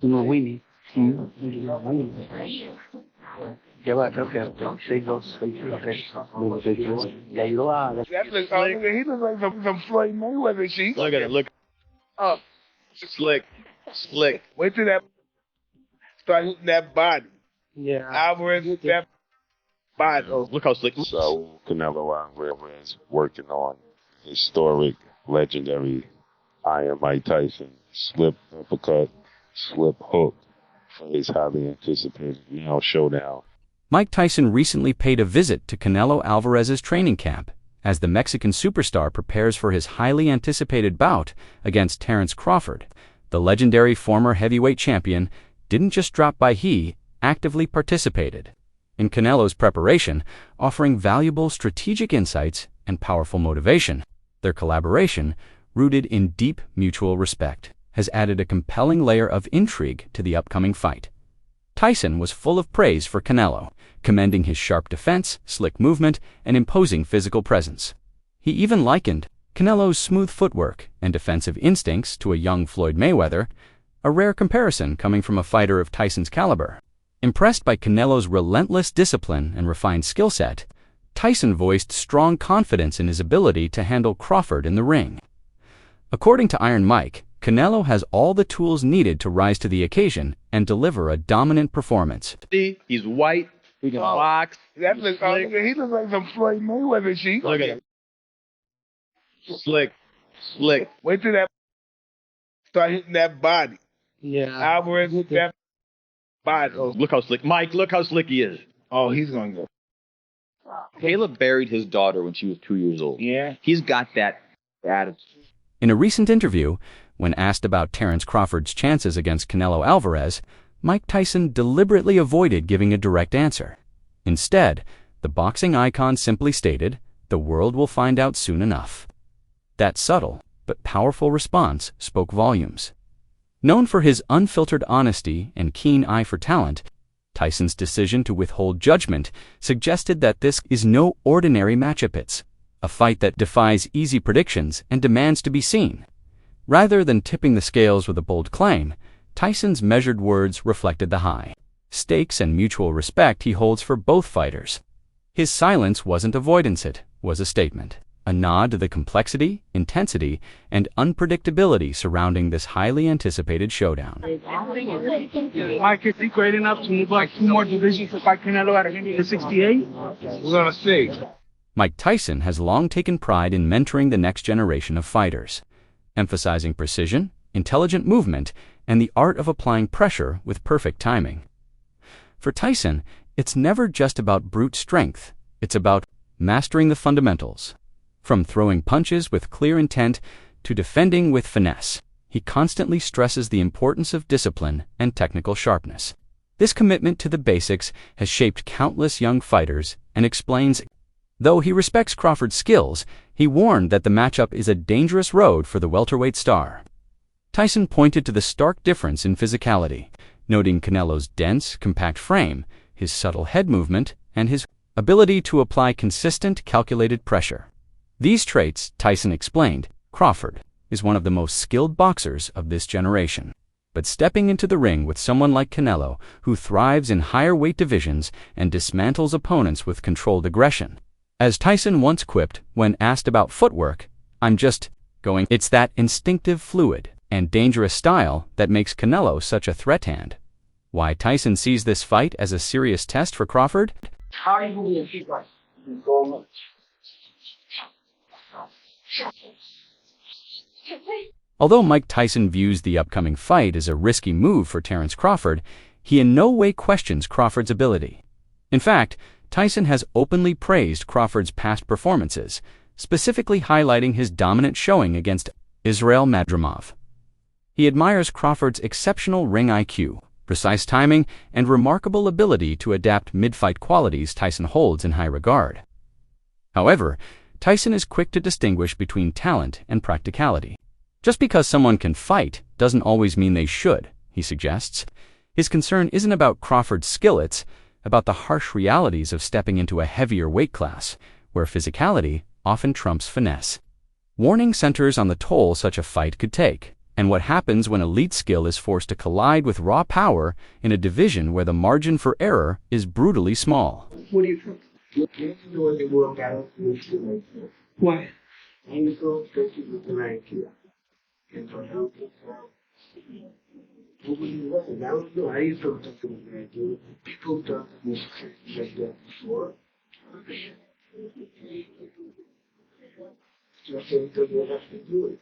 Uno Winnie. Ya va, creo que 6-2, 6-3. Le ayudó a... That looks, oh, nigga, he looks like some Floyd Mayweather shit. Look at it, look. Oh, Slick. wait till that start hitting that body. Yeah. Alvarez hit that body. Look how slick. So Canelo Alvarez working on historic, legendary Iron Mike Tyson slip uppercut, slip hook for his highly anticipated showdown. Mike Tyson recently paid a visit to Canelo Alvarez's training camp as the Mexican superstar prepares for his highly anticipated bout against Terence Crawford. The legendary former heavyweight champion didn't just drop by, he actively participated in Canelo's preparation, offering valuable strategic insights and powerful motivation. Their collaboration, rooted in deep mutual respect, has added a compelling layer of intrigue to the upcoming fight. Tyson was full of praise for Canelo, commending his sharp defense, slick movement, and imposing physical presence. He even likened Canelo's smooth footwork and defensive instincts to a young Floyd Mayweather, a rare comparison coming from a fighter of Tyson's caliber. Impressed by Canelo's relentless discipline and refined skill set, Tyson voiced strong confidence in his ability to handle Crawford in the ring. According to Iron Mike, Canelo has all the tools needed to rise to the occasion and deliver a dominant performance. He's white. He can box. That looks, oh, nigga, he looks like some Floyd Mayweather shit. Look at it. Slick. Wait till that start hitting that body. Yeah. Alvarez hit that body. Look how slick. Mike, look how slick he is. Oh, he's gonna go. Caleb buried his daughter when she was 2 years old. Yeah. He's got that attitude. In a recent interview, when asked about Terence Crawford's chances against Canelo Alvarez, Mike Tyson deliberately avoided giving a direct answer. Instead, the boxing icon simply stated, "The world will find out soon enough." That subtle but powerful response spoke volumes. Known for his unfiltered honesty and keen eye for talent, Tyson's decision to withhold judgment suggested that this is no ordinary matchup. It's a fight that defies easy predictions and demands to be seen. Rather than tipping the scales with a bold claim, Tyson's measured words reflected the high stakes and mutual respect he holds for both fighters. His silence wasn't avoidance, it was a statement, a nod to the complexity, intensity, and unpredictability surrounding this highly anticipated showdown. Mike, is he great enough to move like 2 more divisions to fight Canelo at 68? We're gonna see. Mike Tyson has long taken pride in mentoring the next generation of fighters, emphasizing precision, intelligent movement, and the art of applying pressure with perfect timing. For Tyson, it's never just about brute strength, it's about mastering the fundamentals. From throwing punches with clear intent to defending with finesse, he constantly stresses the importance of discipline and technical sharpness. This commitment to the basics has shaped countless young fighters and explains, though he respects Crawford's skills, he warned that the matchup is a dangerous road for the welterweight star. Tyson pointed to the stark difference in physicality, noting Canelo's dense, compact frame, his subtle head movement, and his ability to apply consistent, calculated pressure. These traits, Tyson explained, Crawford is one of the most skilled boxers of this generation. But stepping into the ring with someone like Canelo, who thrives in higher weight divisions and dismantles opponents with controlled aggression. As Tyson once quipped when asked about footwork, "I'm just going." It's that instinctive, fluid, and dangerous style that makes Canelo such a threat hand. Why Tyson sees this fight as a serious test for Crawford? How are you moving your feet right? Although Mike Tyson views the upcoming fight as a risky move for Terence Crawford, he in no way questions Crawford's ability. In fact, Tyson has openly praised Crawford's past performances, specifically highlighting his dominant showing against Israel Madrimov. He admires Crawford's exceptional ring IQ, precise timing, and remarkable ability to adapt mid-fight qualities Tyson holds in high regard. However, Tyson is quick to distinguish between talent and practicality. Just because someone can fight doesn't always mean they should, he suggests. His concern isn't about Crawford's skill, it's about the harsh realities of stepping into a heavier weight class, where physicality often trumps finesse. Warning centers on the toll such a fight could take, and what happens when elite skill is forced to collide with raw power in a division where the margin for error is brutally small. What do you think? You know the world battle. Why? You go to the rank here. And for help. I used to talk to the people done this like that before. Just say you don't have to do it.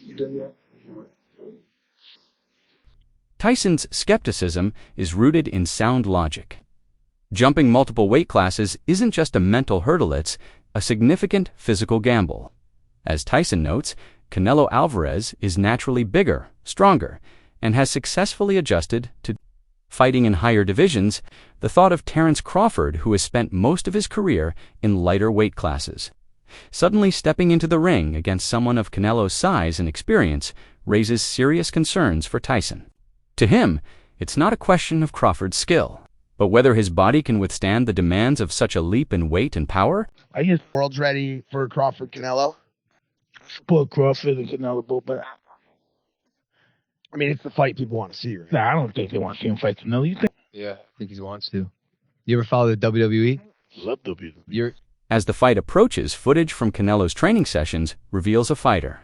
You don't have to do it. Tyson's skepticism is rooted in sound logic. Jumping multiple weight classes isn't just a mental hurdle, it's a significant physical gamble. As Tyson notes, Canelo Alvarez is naturally bigger, stronger, and has successfully adjusted to fighting in higher divisions. The thought of Terence Crawford, who has spent most of his career in lighter weight classes, suddenly stepping into the ring against someone of Canelo's size and experience raises serious concerns for Tyson. To him, it's not a question of Crawford's skill, but whether his body can withstand the demands of such a leap in weight and power. I guess the world's ready for Crawford Canelo. Support Crawford and Canelo both, but I mean, it's the fight people want to see, right? Nah, I don't think they want to see him fight Canelo. You think? Yeah, I think he wants to. You ever follow the WWE? Love WWE. As the fight approaches, footage from Canelo's training sessions reveals a fighter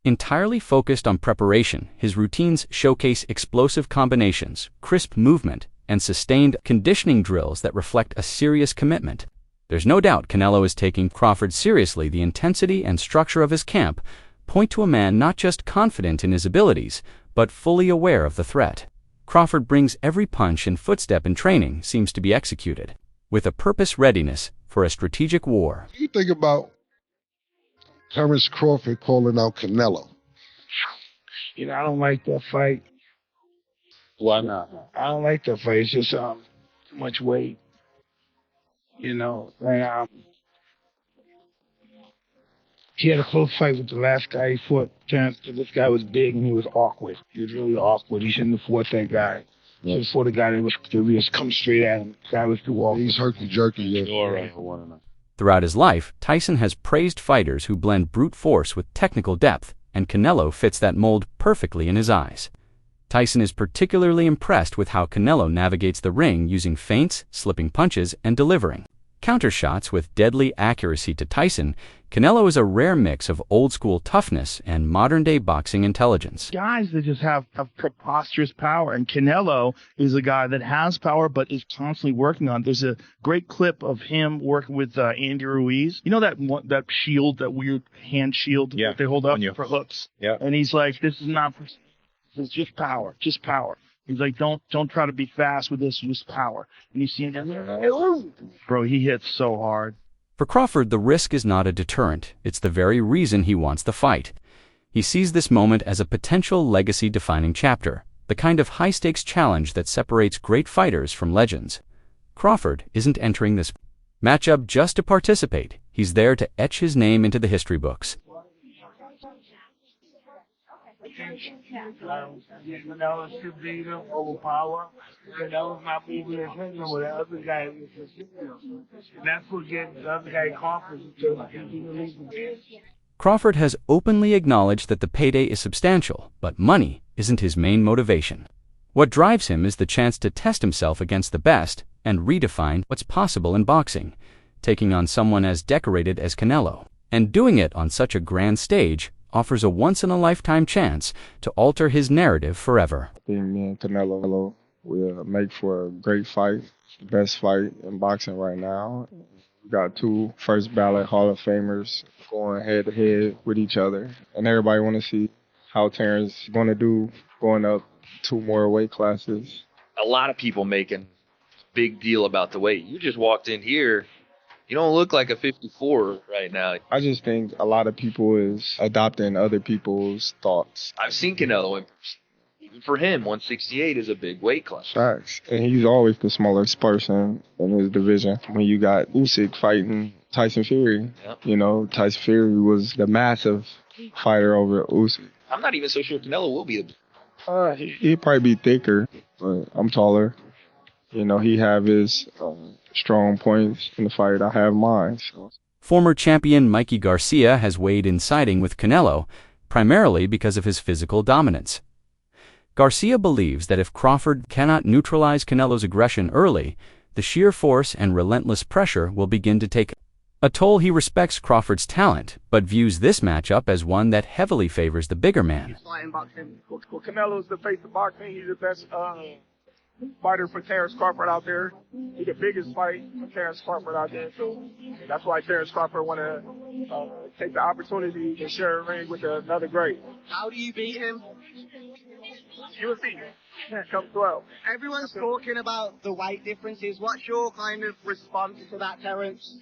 entirely focused on preparation. His routines showcase explosive combinations, crisp movement, and sustained conditioning drills that reflect a serious commitment. There's no doubt Canelo is taking Crawford seriously. The intensity and structure of his camp point to a man not just confident in his abilities, but fully aware of the threat. Crawford brings every punch and footstep in training seems to be executed with a purpose readiness for a strategic war. You think about Terence Crawford calling out Canelo. You know, I don't like that fight. Why not? I don't like that fight. It's just too much weight. You know, like, he had a close fight with the last guy he fought, Terence. This guy was big and he was awkward. He was really awkward. He shouldn't have fought that guy. He should have fought a guy that was curious, come straight at him. The guy was too awkward. He's herky-jerky. Yeah. Throughout his life, Tyson has praised fighters who blend brute force with technical depth, and Canelo fits that mold perfectly in his eyes. Tyson is particularly impressed with how Canelo navigates the ring using feints, slipping punches, and delivering countershots with deadly accuracy. To Tyson, Canelo is a rare mix of old-school toughness and modern-day boxing intelligence. Guys that just have preposterous power, and Canelo is a guy that has power but is constantly working on it. There's a great clip of him working with Andy Ruiz. You know that shield, that weird hand shield that they hold up for hooks? Yeah. And he's like, this is not, this is just power, just power. He's like, don't try to be fast with this, just power. And you see him, bro, he hits so hard. For Crawford, the risk is not a deterrent. It's the very reason he wants the fight. He sees this moment as a potential legacy-defining chapter, the kind of high-stakes challenge that separates great fighters from legends. Crawford isn't entering this matchup just to participate. He's there to etch his name into the history books. Canelo should be the overpower. Canelo's not being the attention with the other guy. That's what gets the other guy confidence. Crawford has openly acknowledged that the payday is substantial, but money isn't his main motivation. What drives him is the chance to test himself against the best and redefine what's possible in boxing, taking on someone as decorated as Canelo. And doing it on such a grand stage offers a once-in-a-lifetime chance to alter his narrative forever. I think me and Canelo will make for a great fight. It's the best fight in boxing right now. We got two first ballot Hall of Famers going head-to-head with each other. And everybody want to see how Terence is going to do going up 2 more weight classes. A lot of people making a big deal about the weight. You just walked in here. You don't look like a 54 right now. I just think a lot of people is adopting other people's thoughts. I've seen Canelo, and even for him, 168 is a big weight class. Facts. And he's always the smallest person in his division. When you got Usyk fighting Tyson Fury, you know, Tyson Fury was the massive fighter over Usyk. I'm not even so sure Canelo will be the He'd probably be thicker, but I'm taller. You know, he have his strong points in the fight. I have mine. So. Former champion Mikey Garcia has weighed in siding with Canelo, primarily because of his physical dominance. Garcia believes that if Crawford cannot neutralize Canelo's aggression early, the sheer force and relentless pressure will begin to take a toll. He respects Crawford's talent, but views this matchup as one that heavily favors the bigger man. Well, Canelo's the face of boxing. He's the best fighter for Terence Crawford out there. He's the biggest fight for Terence Crawford out there. So that's why Terence Crawford want to take the opportunity to share a ring with another great. How do you beat him? You'll see. Come 12. Everyone's talking about the weight differences. What's your kind of response to that, Terence?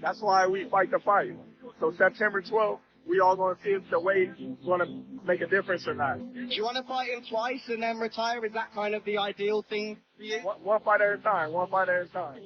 That's why we fight the fight. So September 12th, we all going to see if the weight is going to make a difference or not. Do you want to fight him twice and then retire? Is that kind of the ideal thing for you? One fight at a time. One fight at a time.